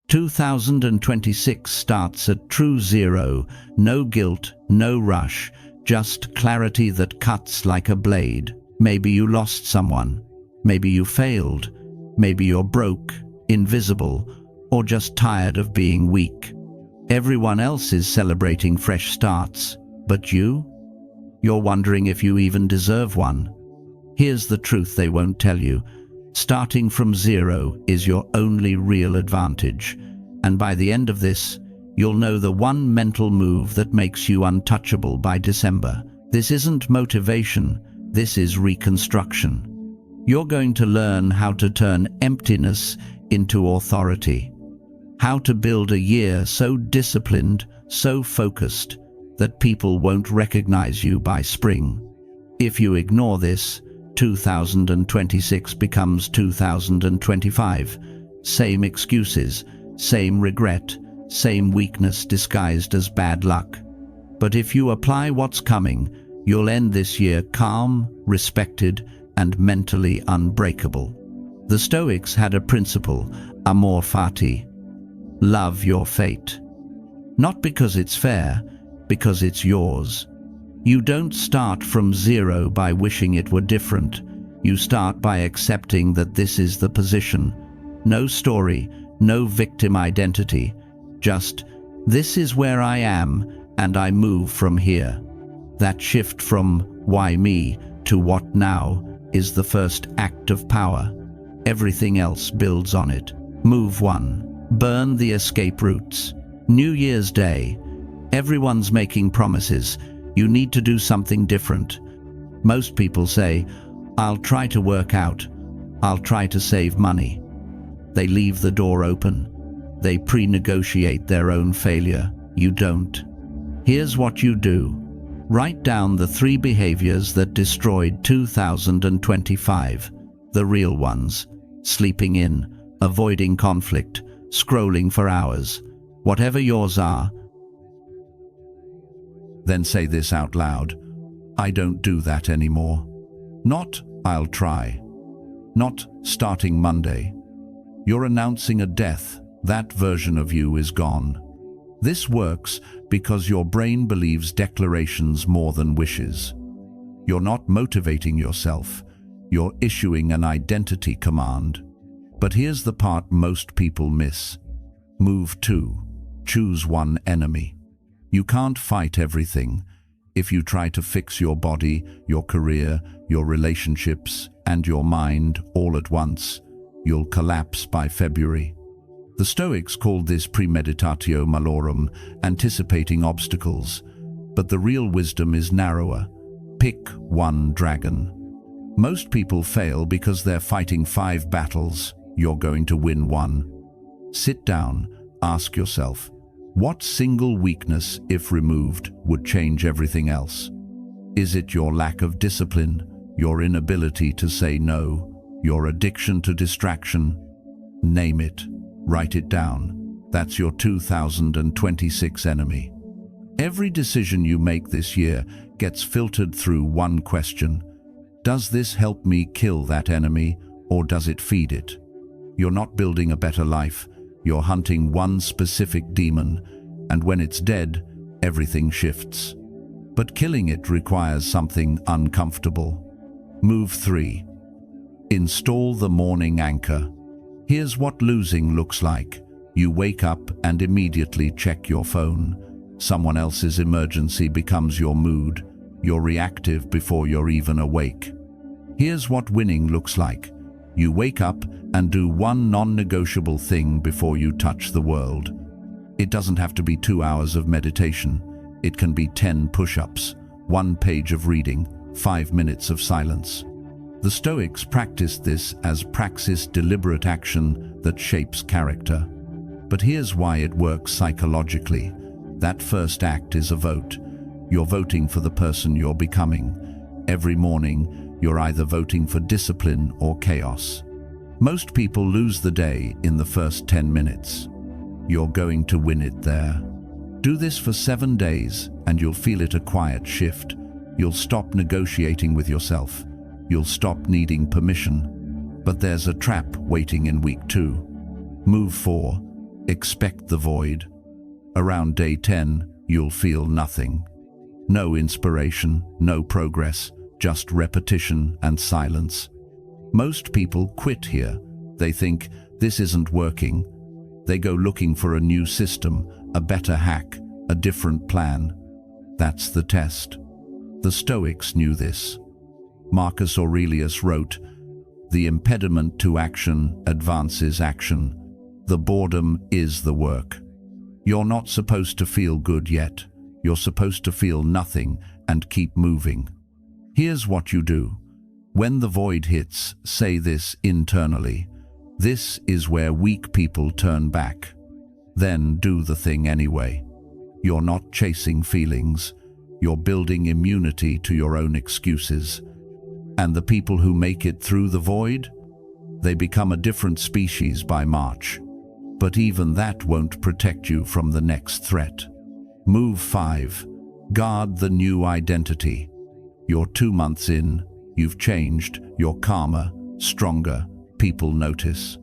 2026 starts at true zero, no guilt, no rush, just clarity that cuts like a blade. Maybe you lost someone, maybe you failed, maybe you're broke, invisible, or just tired of being weak. Everyone else is celebrating fresh starts, but you? You're wondering if you even deserve one. Here's the truth they won't tell you. Starting from zero is your only real advantage, and by the end of this, you'll know the one mental move that makes you untouchable by December. This isn't motivation, this is reconstruction. You're going to learn how to turn emptiness into authority, how to build a year so disciplined, so focused, that people won't recognize you by spring. If you ignore this, 2026 becomes 2025. Same excuses, same regret, same weakness disguised as bad luck. But if you apply what's coming, you'll end this year calm, respected, and mentally unbreakable. The Stoics had a principle, amor fati, love your fate. Not because it's fair, because it's yours. You don't start from zero by wishing it were different. You start by accepting that this is the position. No story, no victim identity. Just, this is where I am, and I move from here. That shift from why me to what now is the first act of power. Everything else builds on it. Move 1. Burn the escape routes. New Year's Day. Everyone's making promises. You need to do something different. Most people say, I'll try to work out. I'll try to save money. They leave the door open. They pre-negotiate their own failure. You don't. Here's what you do. Write down the 3 behaviors that destroyed 2025. The real ones. Sleeping in, avoiding conflict, scrolling for hours. Whatever yours are. Then say this out loud. I don't do that anymore. Not, I'll try. Not, starting Monday. You're announcing a death. That version of you is gone. This works because your brain believes declarations more than wishes. You're not motivating yourself. You're issuing an identity command. But here's the part most people miss. Move 2. Choose one enemy. You can't fight everything. If you try to fix your body, your career, your relationships, and your mind all at once, you'll collapse by February. The Stoics called this premeditatio malorum, anticipating obstacles. But the real wisdom is narrower. Pick one dragon. Most people fail because they're fighting 5 battles. You're going to win 1. Sit down, ask yourself, what single weakness, if removed, would change everything else? Is it your lack of discipline, your inability to say no, your addiction to distraction? Name it. Write it down. That's your 2026 enemy. Every decision you make this year gets filtered through one question. Does this help me kill that enemy, or does it feed it? You're not building a better life. You're hunting one specific demon, and when it's dead, everything shifts. But killing it requires something uncomfortable. Move 3. Install the morning anchor. Here's what losing looks like. You wake up and immediately check your phone. Someone else's emergency becomes your mood. You're reactive before you're even awake. Here's what winning looks like. You wake up and do one non-negotiable thing before you touch the world. It doesn't have to be 2 hours of meditation. It can be 10 push-ups, 1 page of reading, 5 minutes of silence. The Stoics practiced this as praxis, deliberate action that shapes character. But here's why it works psychologically. That first act is a vote. You're voting for the person you're becoming. Every morning, you're either voting for discipline or chaos. Most people lose the day in the first 10 minutes. You're going to win it there. Do this for 7 days and you'll feel it, a quiet shift. You'll stop negotiating with yourself. You'll stop needing permission. But there's a trap waiting in week 2. Move 4. Expect the void. Around day 10, you'll feel nothing. No inspiration, no progress, just repetition and silence. Most people quit here. They think, this isn't working. They go looking for a new system, a better hack, a different plan. That's the test. The Stoics knew this. Marcus Aurelius wrote, "The impediment to action advances action. The boredom is the work." You're not supposed to feel good yet. You're supposed to feel nothing and keep moving. Here's what you do. When the void hits, say this internally. This is where weak people turn back. Then do the thing anyway. You're not chasing feelings. You're building immunity to your own excuses. And the people who make it through the void, they become a different species by March. But even that won't protect you from the next threat. Move 5. Guard the new identity. You're 2 months in. You've changed. You're calmer, stronger. People notice.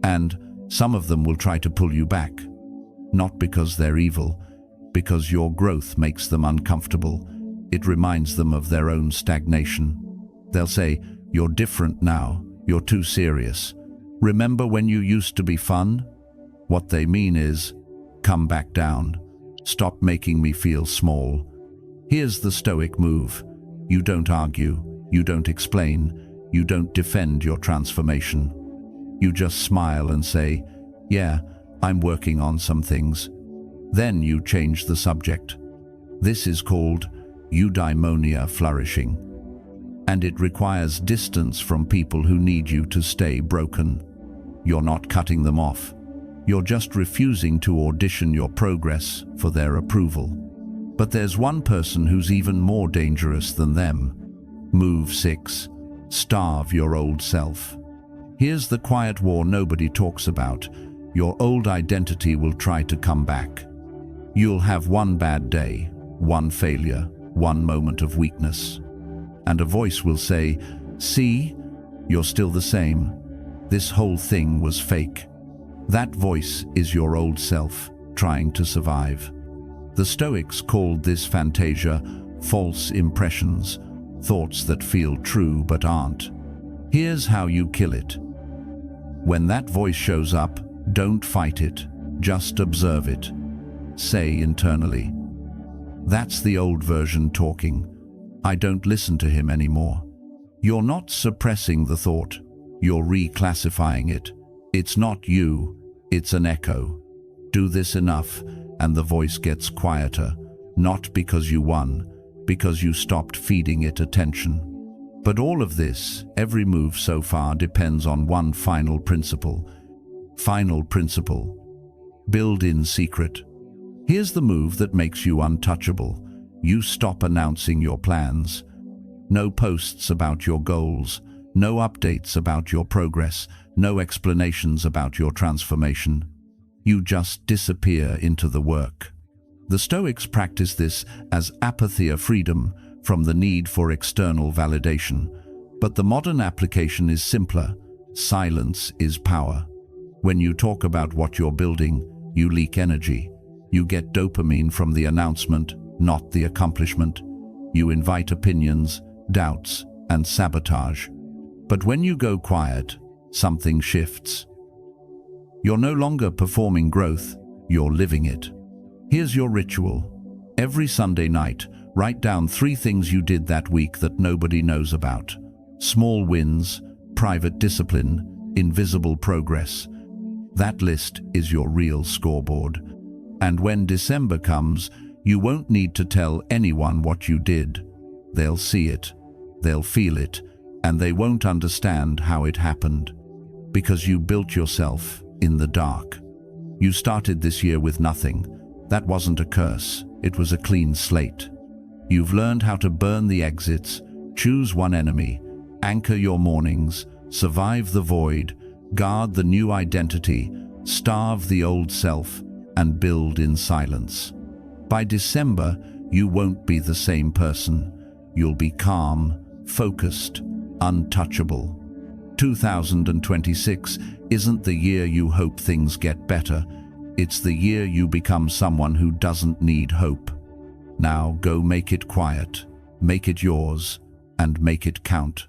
And some of them will try to pull you back. Not because they're evil, because your growth makes them uncomfortable. It reminds them of their own stagnation. They'll say, "You're different now. You're too serious. Remember when you used to be fun?" What they mean is, come back down. Stop making me feel small. Here's the Stoic move. You don't argue. You don't explain. You don't defend your transformation. You just smile and say, "Yeah, I'm working on some things." Then you change the subject. This is called eudaimonia flourishing. And it requires distance from people who need you to stay broken. You're not cutting them off. You're just refusing to audition your progress for their approval. But there's one person who's even more dangerous than them. Move 6. Starve your old self. Here's the quiet war nobody talks about. Your old identity will try to come back. You'll have one bad day, one failure, one moment of weakness. And a voice will say, "See, you're still the same. This whole thing was fake." That voice is your old self trying to survive. The Stoics called this fantasia false impressions, thoughts that feel true but aren't. Here's how you kill it. When that voice shows up, don't fight it, just observe it. Say internally, "That's the old version talking. I don't listen to him anymore." You're not suppressing the thought, you're reclassifying it. It's not you, it's an echo. Do this enough, and the voice gets quieter, not because you won, because you stopped feeding it attention. But all of this, every move so far, depends on one final principle. Final principle. Build in secret. Here's the move that makes you untouchable. You stop announcing your plans. No posts about your goals. No updates about your progress. No explanations about your transformation. You just disappear into the work. The Stoics practice this as apatheia, freedom from the need for external validation. But the modern application is simpler. Silence is power. When you talk about what you're building, you leak energy. You get dopamine from the announcement, not the accomplishment. You invite opinions, doubts, and sabotage. But when you go quiet, something shifts. You're no longer performing growth, you're living it. Here's your ritual. Every Sunday night, write down 3 things you did that week that nobody knows about. Small wins, private discipline, invisible progress. That list is your real scoreboard. And when December comes, you won't need to tell anyone what you did. They'll see it, they'll feel it, and they won't understand how it happened. Because you built yourself in the dark. You started this year with nothing. That wasn't a curse, it was a clean slate. You've learned how to burn the exits, choose one enemy, anchor your mornings, survive the void, guard the new identity, starve the old self, and build in silence. By December, you won't be the same person. You'll be calm, focused, untouchable. 2026 isn't the year you hope things get better. It's the year you become someone who doesn't need hope. Now go make it quiet, make it yours, and make it count.